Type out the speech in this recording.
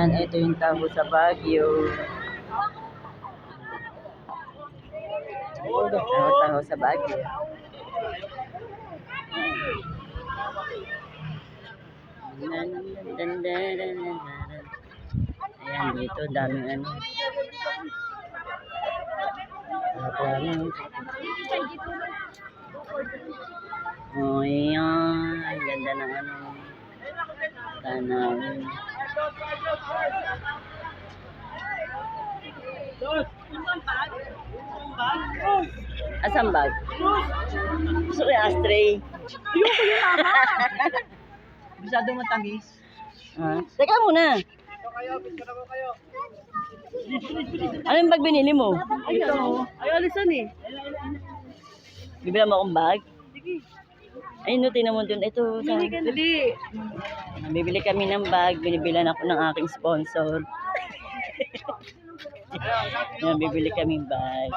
Ayan, ito yung taho sa Baguio. Taho sa Baguio. Ayan, dito, daming ano. Oh, ayan. Ang ganda ng ano. Tanawin. Asang bag? Gusto ko yung ashtray. Ayoko yung mama. Masyado matamis. Teka muna. Ano yung bag binili mo? Ito. Ay, alisan eh. Bibila mo akong bag? Sige. Ay, no, tinan mo dun. Ito. Dali. Bibili kami ng bag. Binibilan ako ng aking sponsor. Yan, bibili kami bag.